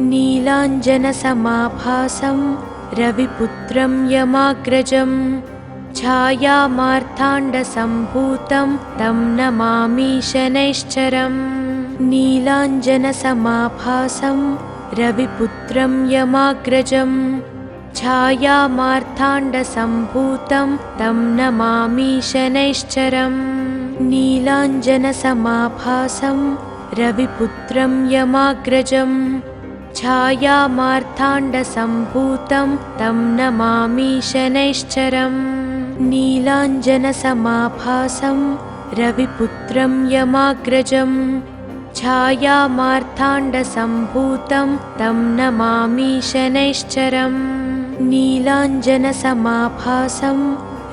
नीलाञ्जनसमाभासं रविपुत्रं यमाग्रजं छायामार्ताण्डसम्भूतं तं नमामि शनैश्चरम्। नीलाञ्जनसमाभासं रविपुत्रं यमाग्रजं छायामार्ताण्डसम्भूतं तं नमामि शनैश्चरम्। नीलाञ्जनसमाभासं रविपुत्रं यमाग्रजं छायामार्ताण्डसम्भूतं तं नमामि शनैश्चरम्। नीलाञ्जनसमाभासं रविपुत्रं यमाग्रजं छायामार्ताण्डसम्भूतं तं नमामि शनैश्चरम्। नीलाञ्जनसमाभासं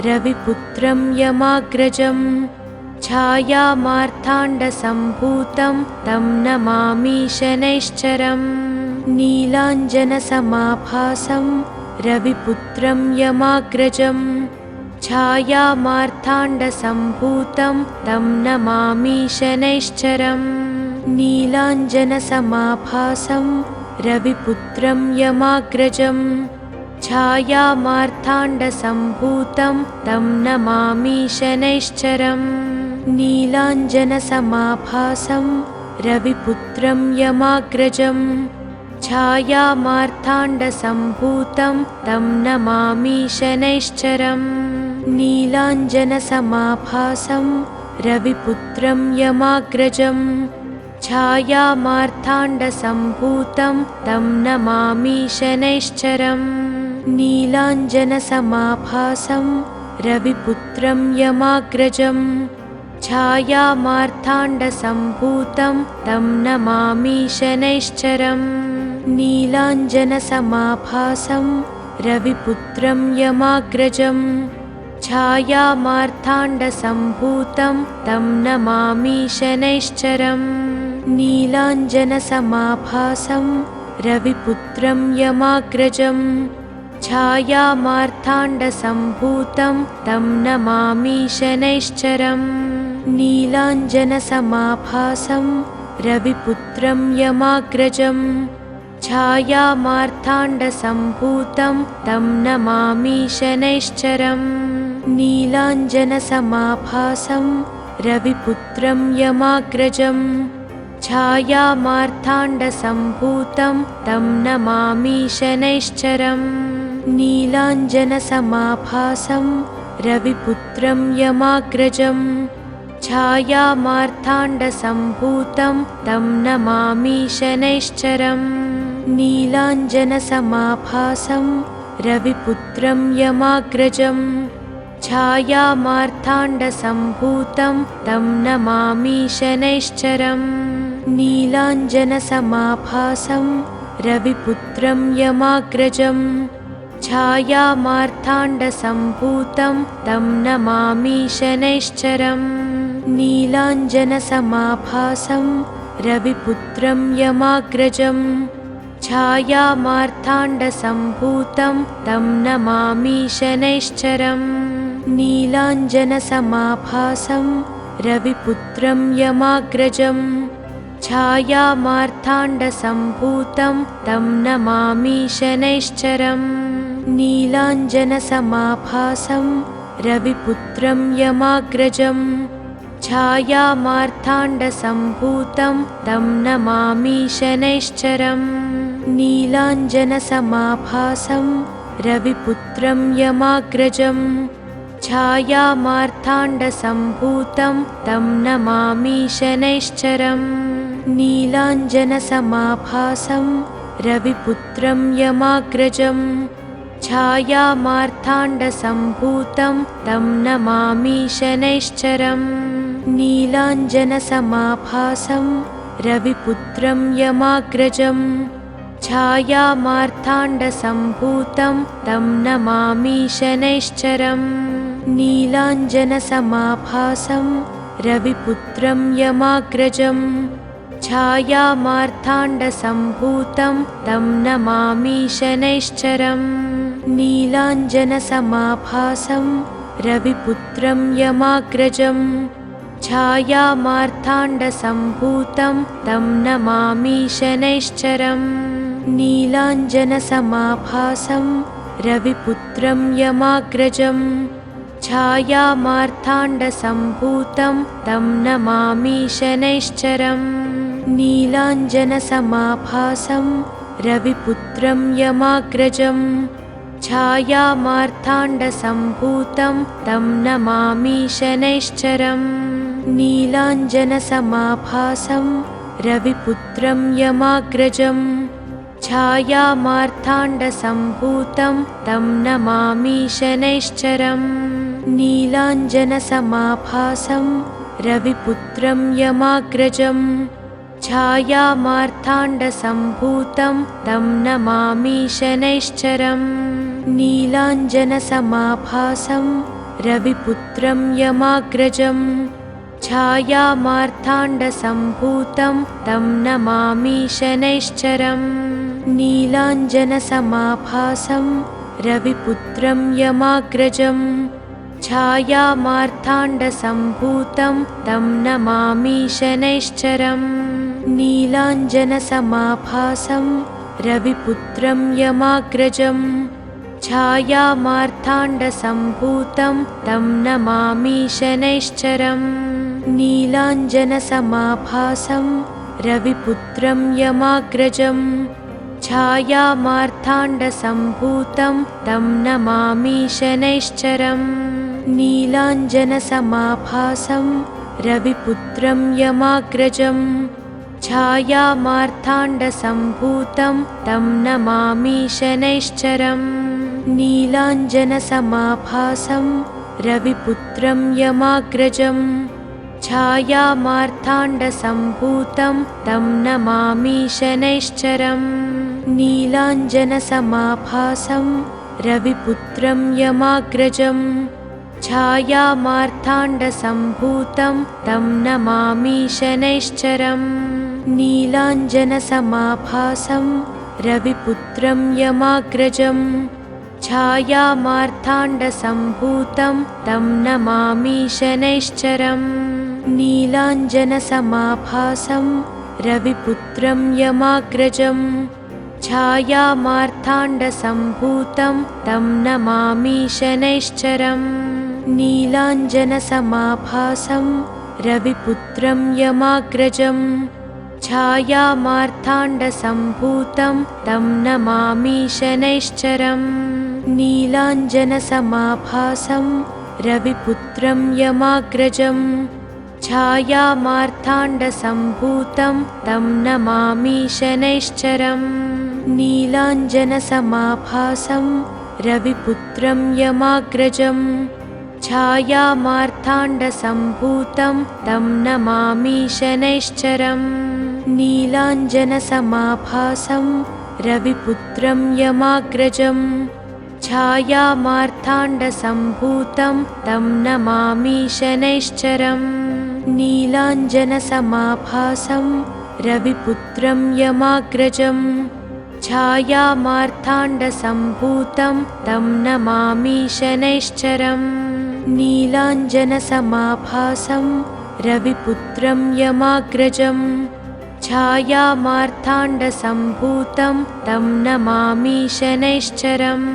रविपुत्रं यमाग्रजं छायामार्ताण्डसम्भूतं तं नमामि शनैश्चरम्। नीलाञ्जनसमाभासं रविपुत्रं यमाग्रजं छायामार्ताण्डसम्भूतं तं नमामि शनैश्चरम्। नीलाञ्जनसमाभासं रविपुत्रं यमाग्रजं छायामार्ताण्डसम्भूतं तं नमामि शनैश्चरम्। नीलाञ्जनसमाभासं रविपुत्रं यमाग्रजं छायामार्ताण्डसम्भूतं तं नमामि शनैश्चरम्। नीलाञ्जनसमाभासं रविपुत्रं यमाग्रजं छायामार्ताण्डसम्भूतं तं नमामि शनैश्चरम्। नीलाञ्जनसमाभासं रविपुत्रं यमाग्रजं छायामार्ताण्डसम्भूतं तं नमामि शनैश्चरम्। नीलाञ्जनसमाभासं रविपुत्रं यमाग्रजं छायामार्ताण्डसम्भूतं तं नमामि शनैश्चरम्। नीलाञ्जनसमाभासं रविपुत्रं यमाग्रजं छायामार्ताण्डसम्भूतं तं नमामि शनैश्चरम्। नीलाञ्जनसमाभासं रविपुत्रं यमाग्रजं छायामार्ताण्डसम्भूतं तं नमामि शनैश्चरम्। नीलाञ्जनसमाभासं रविपुत्रं यमाग्रजं छायामार्ताण्डसम्भूतं तं नमामि शनैश्चरम्। नीलाञ्जनसमाभासं रविपुत्रं यमाग्रजं छायामार्ताण्डसम्भूतं तं नमामि शनैश्चरम्। नीलाञ्जनसमाभासं रविपुत्रं यमाग्रजं छायामार्ताण्डसम्भूतं तं नमामि शनैश्चरम्। नीलाञ्जनसमाभासं रविपुत्रं यमाग्रजं छायामार्ताण्डसम्भूतं तं नमामि शनैश्चरम्। नीलाञ्जनसमाभासं रविपुत्रं यमाग्रजं छायामार्ताण्डसम्भूतं तं नमामि शनैश्चरम्। नीलाञ्जनसमाभासं रविपुत्रं यमाग्रजं छायामार्ताण्डसम्भूतं तं नमामि शनैश्चरम्। नीलाञ्जनसमाभासं रविपुत्रं यमाग्रजं छायामार्ताण्डसम्भूतं तं नमामि शनैश्चरम्। नीलाञ्जनसमाभासं रविपुत्रं यमाग्रजं छायामार्ताण्डसम्भूतं तं नमामि शनैश्चरम्। नीलाञ्जनसमाभासं रविपुत्रं यमाग्रजं छायामार्ताण्डसम्भूतं तं नमामि शनैश्चरम्। नीलाञ्जनसमाभासं रविपुत्रं यमाग्रजं छायामार्ताण्डसम्भूतं तं नमामि शनैश्चरम्। नीलाञ्जनसमाभासं रविपुत्रं यमाग्रजं छायामार्ताण्डसम्भूतं तं नमामि शनैश्चरम्। नीलाञ्जनसमाभासं रविपुत्रं यमाग्रजं छायामार्ताण्डसम्भूतं तं नमामि शनैश्चरम्। नीलाञ्जनसमाभासं रविपुत्रं यमाग्रजं छायामार्ताण्डसम्भूतं तं नमामि शनैश्चरम् नीलाञ्जनसमाभासं रविपुत्रं यमाग्रजं छायामार्ताण्डसम्भूतं तं नमामि शनैश्चरम् नीलाञ्जनसमाभासं रविपुत्रं यमाग्रजं छायामार्ताण्डसम्भूतं तं नमामि शनैश्चरम् नीलाञ्जनसमाभासं रविपुत्रं यमाग्रजं छायामार्ताण्डसम्भूतं तं नमामि शनैश्चरम् नीलाञ्जनसमाभासं रविपुत्रं यमाग्रजं छायामार्ताण्डसम्भूतं तं नमामि शनैश्चरम् नीलाञ्जनसमाभासं रविपुत्रं यमाग्रजं छायामार्ताण्डसम्भूतं तं नमामि शनैश्चरम् नीलाञ्जनसमाभासं रविपुत्रं यमाग्रजं छायामार्ताण्डसम्भूतं तं नमामि शनैश्चरम् नीलाञ्जनसमाभासं रविपुत्रं यमाग्रजं छायामार्ताण्डसम्भूतं तं नमामि शनैश्चरम् नीलाञ्जनसमाभासं रविपुत्रं यमाग्रजं छायामार्ताण्डसम्भूतं तं नमामि शनैश्चरम् नीलाञ्जनसमाभासं रविपुत्रं यमाग्रजं छायामार्ताण्डसम्भूतं तं नमामि शनैश्चरम् नीलाञ्जनसमाभासं रविपुत्रं यमाग्रजं छायामार्ताण्डसम्भूतं तं नमामि शनैश्चरम् नीलाञ्जनसमाभासं रविपुत्रं यमाग्रजं छायामार्ताण्डसम्भूतं तं नमामि शनैश्चरम् नीलाञ्जनसमाभासं रविपुत्रं यमाग्रजं छायामार्ताण्डसम्भूतं तं नमामि शनैश्चरम् नीलाञ्जनसमाभासं रविपुत्रं यमाग्रजं छायामार्ताण्डसम्भूतं तं नमामि शनैश्चरम् नीलाञ्जनसमाभासं रविपुत्रं यमाग्रजं छायामार्ताण्डसम्भूतं तं नमामि शनैश्चरम् नीलाञ्जनसमाभासं रविपुत्रं यमाग्रजं छायामार्ताण्डसम्भूतं तं नमामि शनैश्चरम् नीलाञ्जनसमाभासं रविपुत्रं यमाग्रजं छायामार्ताण्डसम्भूतं तं नमामि शनैश्चरम् नीलाञ्जनसमाभासं रविपुत्रं यमाग्रजं छायामार्ताण्डसम्भूतं तं नमामि शनैश्चरम् नीलाञ्जनसमाभासं रविपुत्रं यमाग्रजं छायामार्ताण्डसम्भूतं तं नमामि शनैश्चरम्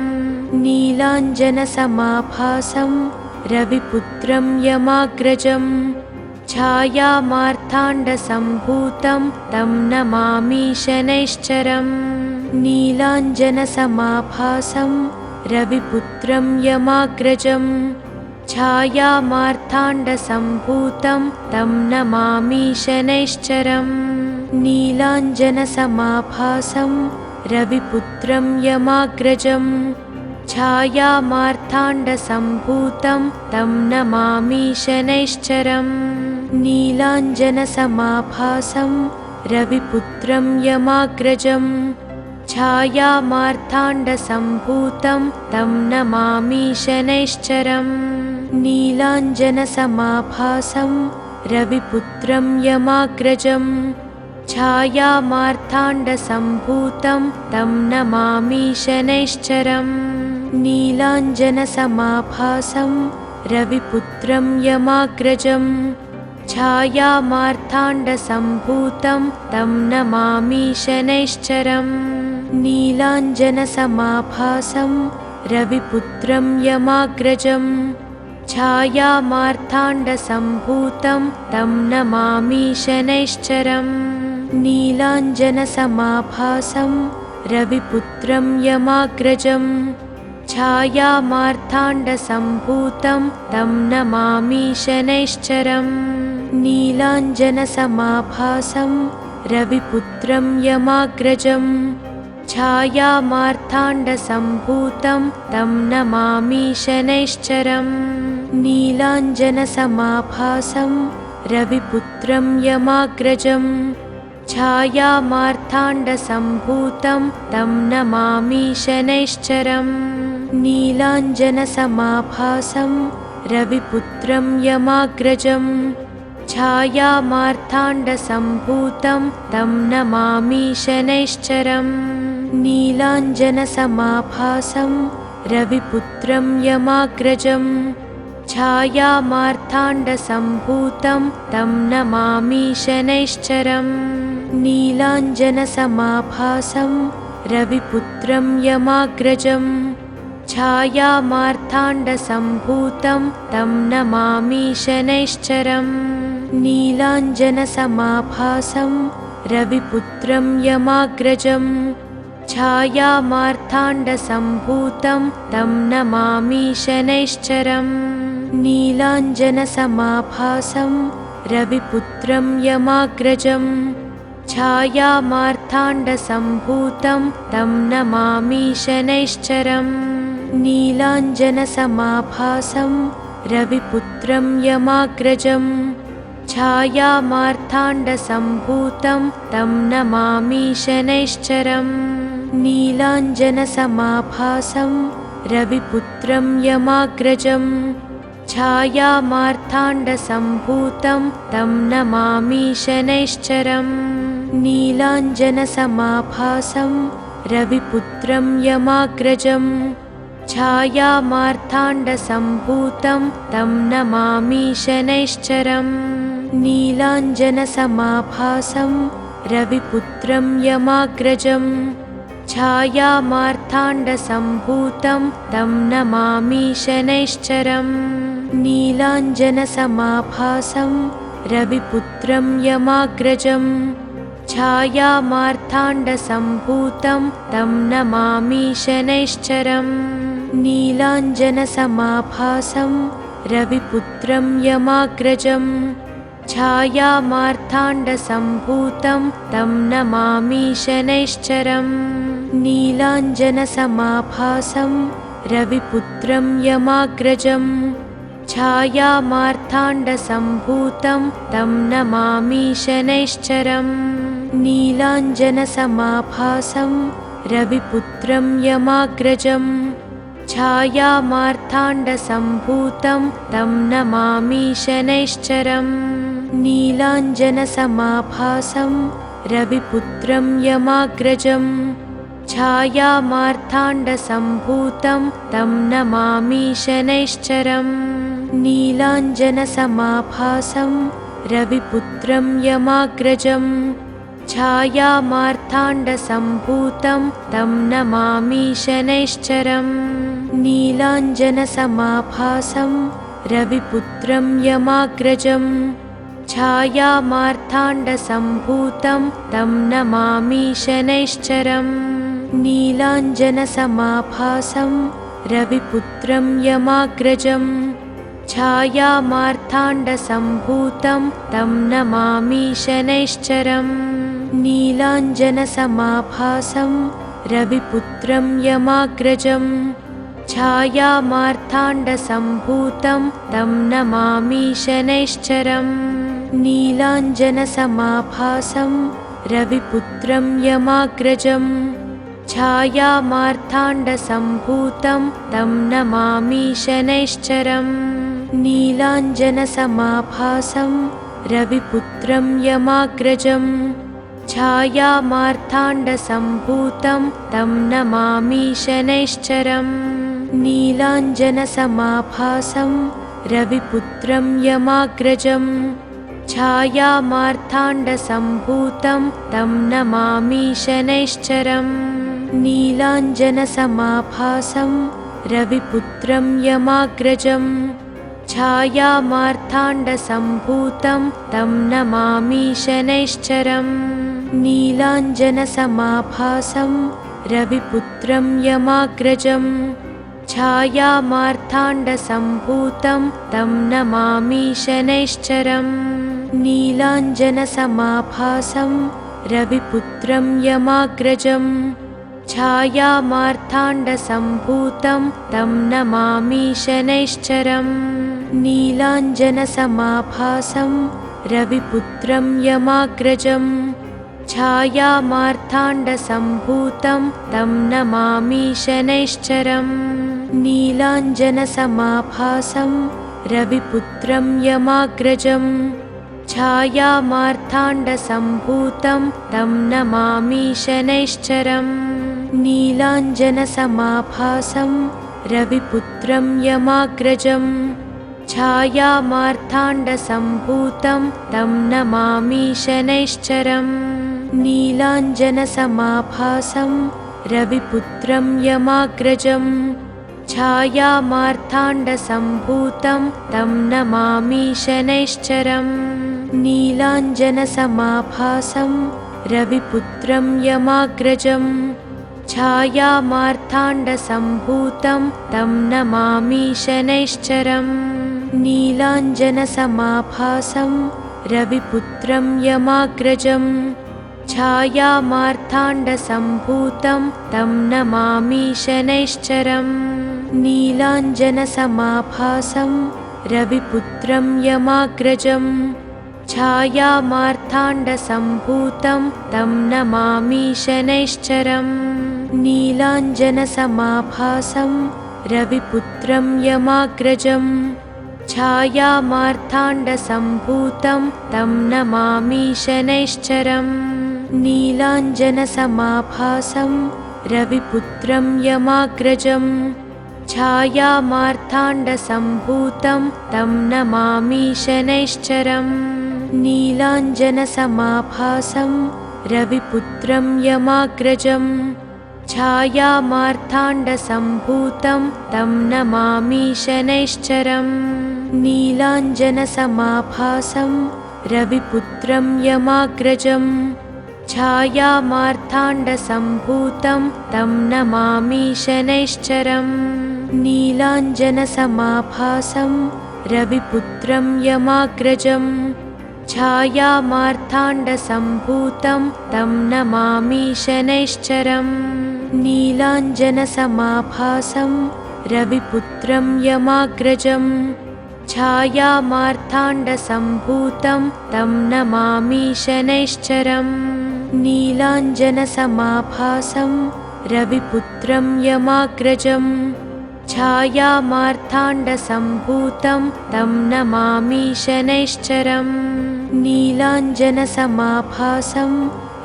नीलाञ्जनसमाभासं रविपुत्रं यमाग्रजं छायामार्ताण्डसम्भूतं तं नमामि शनैश्चरम् नीलाञ्जनसमाभासं रविपुत्रं यमाग्रजं छायामार्ताण्डसम्भूतं तं नमामि शनैश्चरम् नीलाञ्जनसमाभासं रविपुत्रं यमाग्रजं छायामार्ताण्डसम्भूतं तं नमामि शनैश्चरम् नीलाञ्जनसमाभासं रविपुत्रं यमाग्रजं छायामार्ताण्डसम्भूतं तं नमामि शनैश्चरम् नीलाञ्जनसमाभासं रविपुत्रं यमाग्रजं छायामार्ताण्डसम्भूतं तं नमामि शनैश्चरम् नीलाञ्जनसमाभासं रविपुत्रं यमाग्रजं छायामार्ताण्डसम्भूतं तं नमामि शनैश्चरम् नीलाञ्जनसमाभासं रविपुत्रं यमाग्रजं छायामार्ताण्डसम्भूतं तं नमामि शनैश्चरम् नीलाञ्जनसमाभासं रविपुत्रं यमाग्रजं छायामार्ताण्डसम्भूतं तं नमामि शनैश्चरम् नीलाञ्जनसमाभासं रविपुत्रं यमाग्रजं छायामार्ताण्डसम्भूतं तं नमामि शनैश्चरम् नीलाञ्जनसमाभासं रविपुत्रं यमाग्रजं छायामार्ताण्डसम्भूतं तं नमामि शनैश्चरम् नीलाञ्जनसमाभासं रविपुत्रं यमाग्रजं छायामार्ताण्डसम्भूतं तं नमामि शनैश्चरम् नीलाञ्जनसमाभासं रविपुत्रं यमाग्रजं छायामार्ताण्डसम्भूतं तं नमामि शनैश्चरम् नीलाञ्जनसमाभासं रविपुत्रं यमाग्रजं छायामार्ताण्डसम्भूतं तं नमामि शनैश्चरम् नीलाञ्जनसमाभासं रविपुत्रं यमाग्रजं छायामार्ताण्डसम्भूतं तं नमामि शनैश्चरम् नीलाञ्जनसमाभासं रविपुत्रं यमाग्रजं छायामार्ताण्डसम्भूतं तं नमामि शनैश्चरम् नीलाञ्जनसमाभासं रविपुत्रं यमाग्रजं छायामार्ताण्डसम्भूतं तं नमामि शनैश्चरम् नीलाञ्जनसमाभासं रविपुत्रं यमाग्रजं छायामार्ताण्डसम्भूतं तं नमामि शनैश्चरम् नीलाञ्जनसमाभासं रविपुत्रं यमाग्रजं छायामार्ताण्डसम्भूतं तं नमामि शनैश्चरम् नीलाञ्जनसमाभासं रविपुत्रं यमाग्रजं छायामार्ताण्डसम्भूतं तं नमामि शनैश्चरम् नीलाञ्जनसमाभासं रविपुत्रं यमाग्रजं छायामार्ताण्डसम्भूतं तं नमामि शनैश्चरम् नीलाञ्जनसमाभासं रविपुत्रं यमाग्रजं छायामार्ताण्डसम्भूतं तं नमामि शनैश्चरम् नीलाञ्जनसमाभासं रविपुत्रं यमाग्रजं छायामार्ताण्डसम्भूतं तं नमामि शनैश्चरम् नीलाञ्जनसमाभासं रविपुत्रं यमाग्रजं छायामार्ताण्डसम्भूतं तं नमामि शनैश्चरम् नीलाञ्जनसमाभासं रविपुत्रं यमाग्रजं छायामार्ताण्डसम्भूतं तं नमामि शनैश्चरम् नीलाञ्जनसमाभासं रविपुत्रं यमाग्रजं छायामार्ताण्डसम्भूतं तं नमामि शनैश्चरम् नीलाञ्जनसमाभासं रविपुत्रं यमाग्रजं छायामार्ताण्डसम्भूतं तं नमामि शनैश्चरम् नीलाञ्जनसमाभासं रविपुत्रं यमाग्रजं छायामार्ताण्डसम्भूतं तं नमामि शनैश्चरम् नीलाञ्जनसमाभासं रविपुत्रं यमाग्रजं छायामार्ताण्डसम्भूतं तं नमामि शनैश्चरम् नीलाञ्जनसमाभासं रविपुत्रं यमाग्रजं छायामार्ताण्डसम्भूतं तं नमामि शनैश्चरम् नीलाञ्जनसमाभासं रविपुत्रं यमाग्रजं छायामार्ताण्डसम्भूतं तं नमामि शनैश्चरम् नीलाञ्जनसमाभासं रविपुत्रं यमाग्रजं छायामार्ताण्डसम्भूतं तं नमामि शनैश्चरम् नीलाञ्जनसमाभासं रविपुत्रं यमाग्रजं छायामार्ताण्डसम्भूतं तं नमामि शनैश्चरम् नीलाञ्जनसमाभासं रविपुत्रं यमाग्रजं छायामार्ताण्डसम्भूतं तं नमामि शनैश्चरम् नीलाञ्जनसमाभासं रविपुत्रं यमाग्रजं छायामार्ताण्डसम्भूतं तं नमामि शनैश्चरम् नीलाञ्जनसमाभासं रविपुत्रं यमाग्रजं छायामार्ताण्डसम्भूतं तं नमामि शनैश्चरम् नीलाञ्जनसमाभासं रविपुत्रं यमाग्रजं छायामार्ताण्डसम्भूतं तं नमामि शनैश्चरम् नीलाञ्जनसमाभासं रविपुत्रं यमाग्रजं छायामार्ताण्डसम्भूतं तं नमामि शनैश्चरम् नीलाञ्जनसमाभासं रविपुत्रं यमाग्रजं छायामार्ताण्डसम्भूतं तं नमामि शनैश्चरम् नीलाञ्जनसमाभासं रविपुत्रं यमाग्रजं छायामार्ताण्डसम्भूतं तं नमामि शनैश्चरम् नीलाञ्जनसमाभासं रविपुत्रं यमाग्रजं छायामार्ताण्डसम्भूतं तं नमामि शनैश्चरम् नीलाञ्जनसमाभासं रविपुत्रं यमाग्रजं छायामार्ताण्डसम्भूतं तं नमामि शनैश्चरम् नीलाञ्जनसमाभासं रविपुत्रं यमाग्रजं छायामार्ताण्डसम्भूतं तं नमामि शनैश्चरम् नीलाञ्जनसमाभासं रविपुत्रं यमाग्रजं छायामार्ताण्डसम्भूतं तं नमामि शनैश्चरम् नीलाञ्जनसमाभासं रविपुत्रं यमाग्रजं छायामार्ताण्डसम्भूतं तं नमामि शनैश्चरम् नीलाञ्जनसमाभासं रविपुत्रं यमाग्रजं छायामार्ताण्डसम्भूतं तं नमामि शनैश्चरम् नीलाञ्जनसमाभासं रविपुत्रं यमाग्रजं छायामार्ताण्डसम्भूतं तं नमामि शनैश्चरम् नीलाञ्जनसमाभासं रविपुत्रं यमाग्रजं छायामार्ताण्डसम्भूतं तं नमामि शनैश्चरम् नीलाञ्जनसमाभासं रविपुत्रं यमाग्रजं छायामार्ताण्डसम्भूतं तं नमामि शनैश्चरम् नीलाञ्जनसमाभासं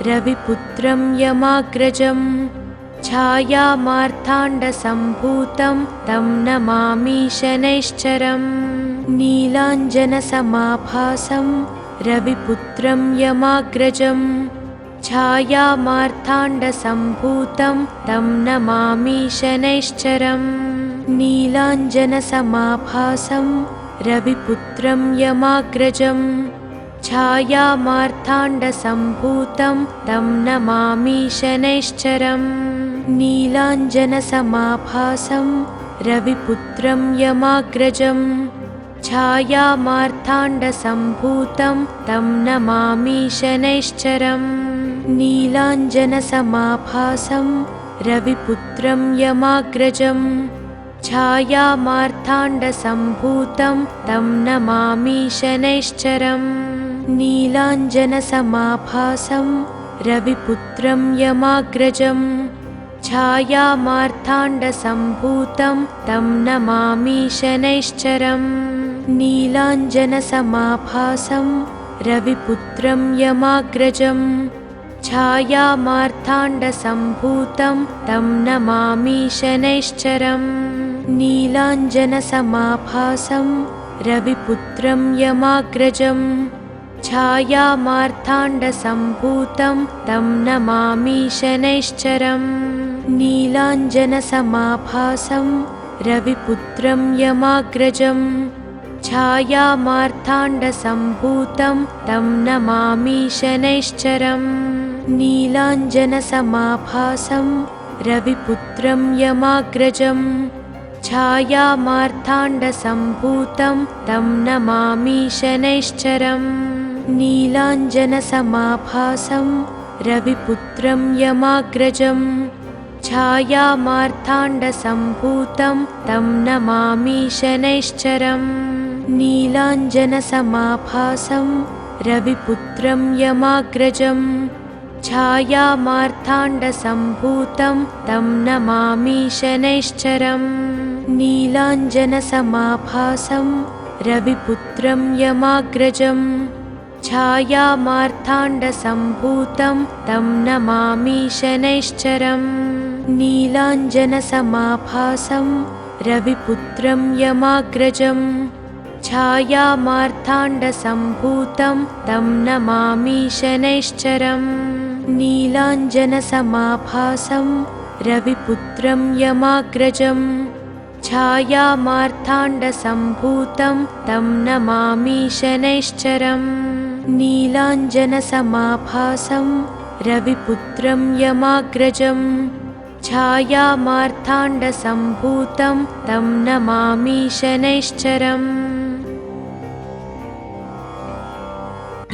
रविपुत्रं यमाग्रजं छायामार्ताण्डसम्भूतं तं नमामि शनैश्चरम् नीलाञ्जनसमाभासं रविपुत्रं यमाग्रजं छायामार्ताण्डसम्भूतं तं नमामि शनैश्चरम् नीलाञ्जनसमाभासं रविपुत्रं यमाग्रजं छायामार्ताण्डसम्भूतं तं नमामि शनैश्चरम् नीलाञ्जनसमाभासं रविपुत्रं यमाग्रजं छायामार्ताण्डसम्भूतं तं नमामि शनैश्चरम् नीलाञ्जनसमाभासं रविपुत्रं यमाग्रजं छायामार्ताण्डसम्भूतं तं नमामि शनैश्चरम् नीलाञ्जनसमाभासं रविपुत्रं यमाग्रजं छायामार्ताण्डसम्भूतं तं नमामि शनैश्चरम् नीलाञ्जनसमाभासं रविपुत्रं यमाग्रजं छायामार्ताण्डसम्भूतं तं नमामि शनैश्चरम् नीलाञ्जनसमाभासं रविपुत्रं यमाग्रजं छायामार्ताण्डसम्भूतं तं नमामि शनैश्चरम् नीलाञ्जनसमाभासं रविपुत्रं यमाग्रजं छायामार्ताण्डसम्भूतं तं नमामि शनैश्चरम् नीलाञ्जनसमाभासं रविपुत्रं यमाग्रजं छायामार्ताण्डसम्भूतं तं नमामि शनैश्चरम् नीलाञ्जनसमाभासं रविपुत्रं यमाग्रजं छायामार्ताण्डसम्भूतं तं नमामि शनैश्चरम् नीलाञ्जनसमाभासं रविपुत्रं यमाग्रजं छायामार्ताण्डसम्भूतं तं नमामि शनैश्चरम् नीलाञ्जनसमाभासं रविपुत्रं यमाग्रजं छायामार्ताण्डसम्भूतं तं नमामि शनैश्चरम् नीलाञ्जनसमाभासं रविपुत्रं यमाग्रजं छायामार्ताण्डसम्भूतं तं नमामि शनैश्चरम् नीलाञ्जनसमाभासं रविपुत्रं यमाग्रजं छायामार्ताण्डसम्भूतं तं नमामि शनैश्चरम् नीलाञ्जनसमाभासं रविपुत्रं यमाग्रजं छायामार्ताण्डसम्भूतं तं नमामि शनैश्चरम्।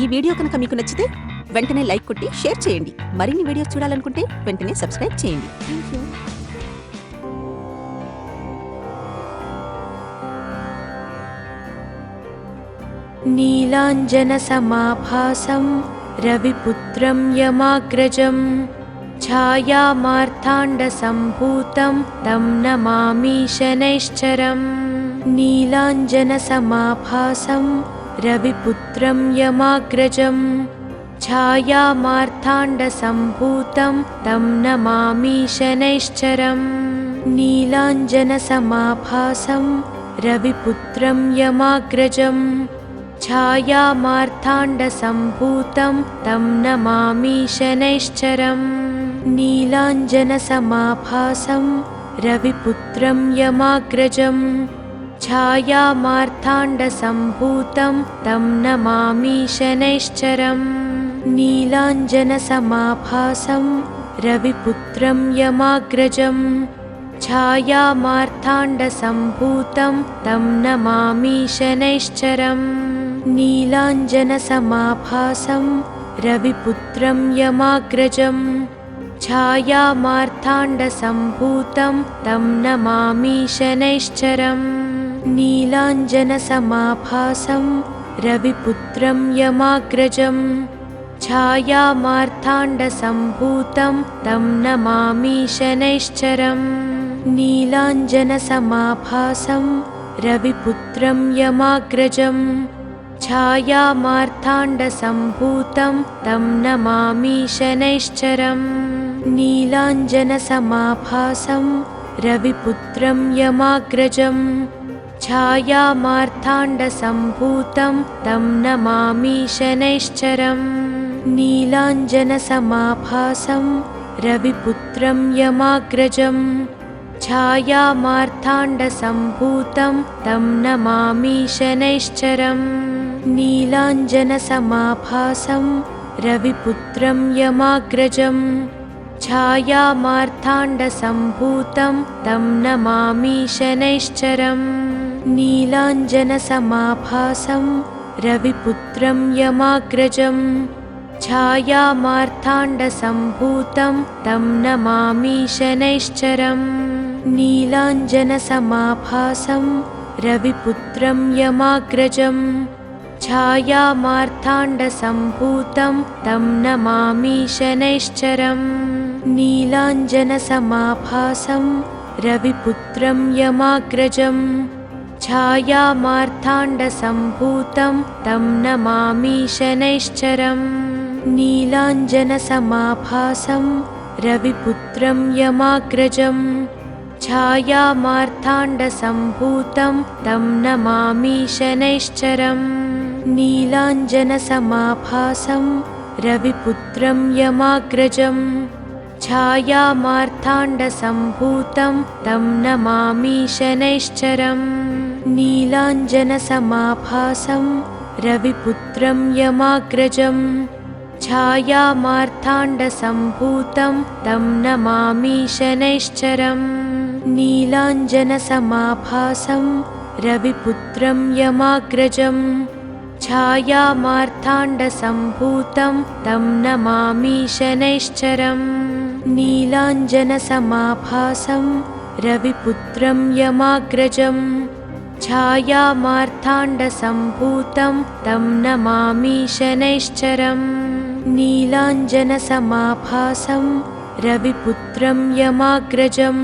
ఈ వీడియో కనుక మీకు నచ్చితే వెంటనే లైక్ కొట్టి షేర్ చేయండి. మరిన్ని వీడియోస్ చూడాలనుకుంటే వెంటనే సబ్స్క్రైబ్ చేయండి. థాంక్యూ. नीलाञ्जनसमाभासं रविपुत्रं यमाग्रजं छायामार्ताण्डसम्भूतं तं नमामि शनैश्चरम् नीलाञ्जनसमाभासं रविपुत्रं यमाग्रजं छायामार्ताण्डसम्भूतं तं नमामि शनैश्चरम् नीलाञ्जनसमाभासं रविपुत्रं यमाग्रजं छायामार्ताण्डसम्भूतं तं नमामि शनैश्चरम् नीलाञ्जनसमाभासं रविपुत्रं यमाग्रजं छायामार्ताण्डसम्भूतं तं नमामि शनैश्चरम् नीलाञ्जनसमाभासं रविपुत्रं यमाग्रजं छायामार्ताण्डसम्भूतं तं नमामि शनैश्चरम् नीलाञ्जनसमाभासं रविपुत्रं यमाग्रजं छायामार्ताण्डसम्भूतं तं नमामि शनैश्चरम् नीलाञ्जनसमाभासं रविपुत्रं यमाग्रजं छायामार्ताण्डसम्भूतं तं नमामि शनैश्चरम् नीलाञ्जनसमाभासं रविपुत्रं यमाग्रजं छायामार्ताण्डसम्भूतं तं नमामि शनैश्चरम् नीलाञ्जनसमाभासं रविपुत्रं यमाग्रजं छायामार्ताण्डसम्भूतं तं नमामि शनैश्चरम् नीलाञ्जनसमाभासं रविपुत्रं यमाग्रजं छायामार्ताण्डसम्भूतं तं नमामि शनैश्चरम् नीलाञ्जनसमाभासं रविपुत्रं यमाग्रजं छायामार्ताण्डसम्भूतं तं नमामि शनैश्चरम् नीलाञ्जनसमाभासं रविपुत्रं यमाग्रजं छायामार्ताण्डसम्भूतं तं नमामि शनैश्चरम् नीलाञ्जनसमाभासं रविपुत्रं यमाग्रजं छायामार्ताण्डसम्भूतं तं नमामि शनैश्चरम् नीलाञ्जनसमाभासं रविपुत्रं यमाग्रजं छायामार्ताण्डसम्भूतं तं नमामि शनैश्चरम् नीलाञ्जनसमाभासं रविपुत्रं यमाग्रजं छायामार्ताण्डसम्भूतं तं नमामि शनैश्चरम् नीलाञ्जनसमाभासं रविपुत्रं यमाग्रजं छायामार्ताण्डसम्भूतं मार्ताण्डसम्भूतं तं नमामि शनैश्चरम् नीलाञ्जनसमाभासं रविपुत्रं यमाग्रजं छायामार्ताण्डसम्भूतं तं नमामि शनैश्चरम् नीलाञ्जनसमाभासं रविपुत्रं यमाग्रजं छायामार्ताण्डसम्भूतं तं नमामि शनैश्चरम् नीलाञ्जनसमाभासं रविपुत्रं यमाग्रजं छायामार्ताण्डसम्भूतं तं नमामि शनैश्चरम् नीलाञ्जनसमाभासं रविपुत्रं यमाग्रजं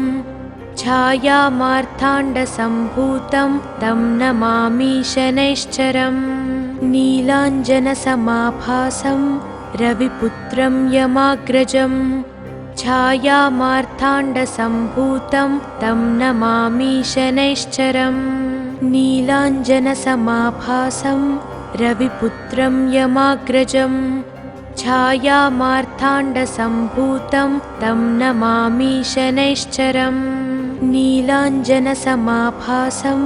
छायामार्ताण्डसम्भूतं तं नमामि शनैश्चरम् नीलाञ्जनसमाभासं रविपुत्रं यमाग्रजं छायामार्ताण्डसम्भूतं तं नमामि शनैश्चरम् नीलाञ्जनसमाभासं रविपुत्रं यमाग्रजं छायामार्ताण्डसम्भूतं तं नमामि शनैश्चरम् नीलाञ्जनसमाभासं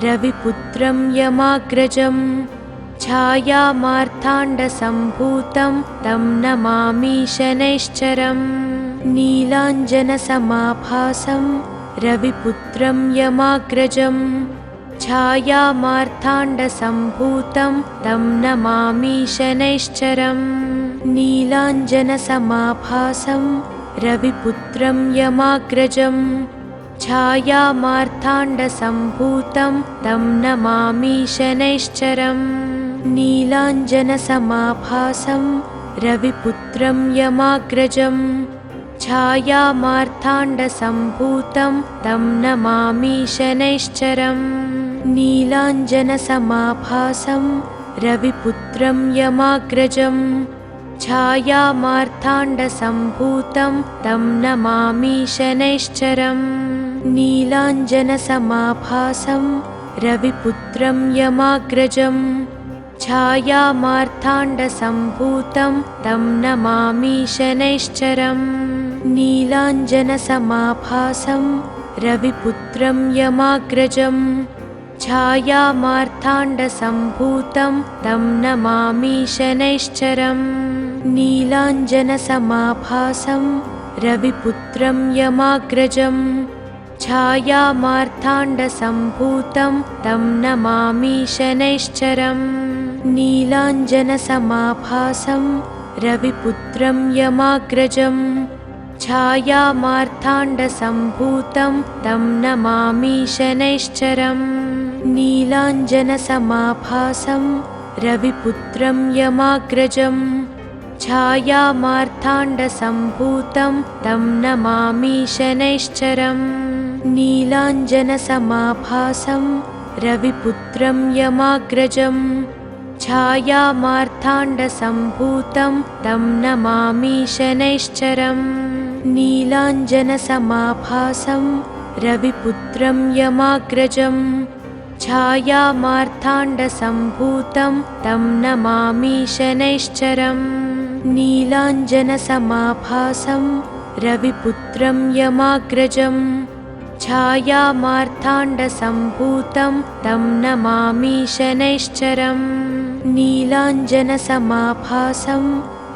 रविपुत्रं यमाग्रजं छायामार्ताण्डसम्भूतं तं नमामि शनैश्चरम् नीलाञ्जनसमाभासं रविपुत्रं यमाग्रजं छायामार्ताण्डसम्भूतं तं नमामि शनैश्चरम् नीलाञ्जनसमाभासं रविपुत्रं यमाग्रजं छायामार्ताण्डसम्भूतं तं नमामि शनैश्चरम् नीलाञ्जनसमाभासं रविपुत्रं यमाग्रजं छायामार्ताण्डसम्भूतं तं नमामि शनैश्चरम् नीलाञ्जनसमाभासं रविपुत्रं यमाग्रजं छायामार्ताण्डसम्भूतं तं नमामि शनैश्चरम् नीलाञ्जनसमाभासं रविपुत्रं यमाग्रजं छायामार्ताण्डसम्भूतं तं नमामि शनैश्चरम् नीलाञ्जनसमाभासं रविपुत्रं यमाग्रजं छायामार्ताण्डसम्भूतं तं नमामि शनैश्चरम् नीलाञ्जनसमाभासं रविपुत्रं यमाग्रजं छायामार्ताण्डसम्भूतं तं नमामि शनैश्चरम् नीलाञ्जनसमाभासं रविपुत्रं यमाग्रजं छायामार्ताण्डसम्भूतं तं नमामि शनैश्चरम् नीलाञ्जनसमाभासं रविपुत्रं यमाग्रजं छायामार्ताण्डसम्भूतं तं नमामि शनैश्चरम् नीलाञ्जनसमाभासं रविपुत्रं यमाग्रजं छायामार्ताण्डसम्भूतं तं नमामि शनैश्चरम् नीलाञ्जनसमाभासं रविपुत्रं यमाग्रजं छायामार्ताण्डसम्भूतं तं नमामि शनैश्चरम् नीलाञ्जनसमाभासं रविपुत्रं यमाग्रजं छायामार्ताण्डसम्भूतं तं नमामि शनैश्चरम् नीलाञ्जनसमाभासं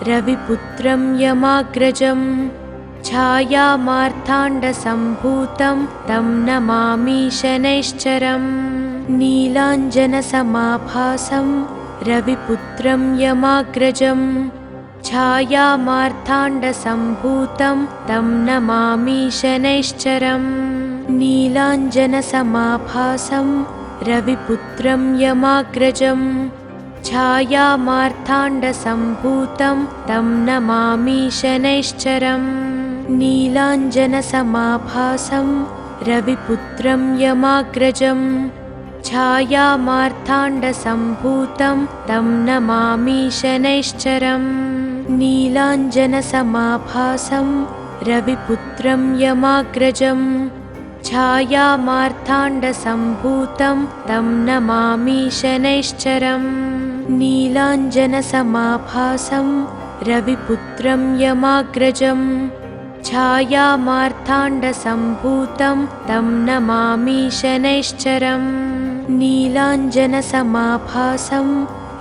रविपुत्रं यमाग्रजं छायामार्ताण्डसम्भूतं तं नमामि शनैश्चरम् नीलाञ्जनसमाभासं रविपुत्रं यमाग्रजं छायामार्ताण्डसम्भूतं तं नमामि शनैश्चरम् नीलाञ्जनसमाभासं रविपुत्रं यमाग्रजं छायामार्ताण्डसम्भूतं तं नमामि शनैश्चरम् नीलाञ्जनसमाभासं रविपुत्रं यमाग्रजं छायामार्ताण्डसम्भूतं तं नमामि शनैश्चरम् नीलाञ्जनसमाभासं रविपुत्रं यमाग्रजं छायामार्ताण्डसम्भूतं तं नमामि शनैश्चरम् नीलाञ्जनसमाभासं रविपुत्रं यमाग्रजं छायामार्ताण्डसम्भूतं तं नमामि शनैश्चरम् नीलाञ्जनसमाभासं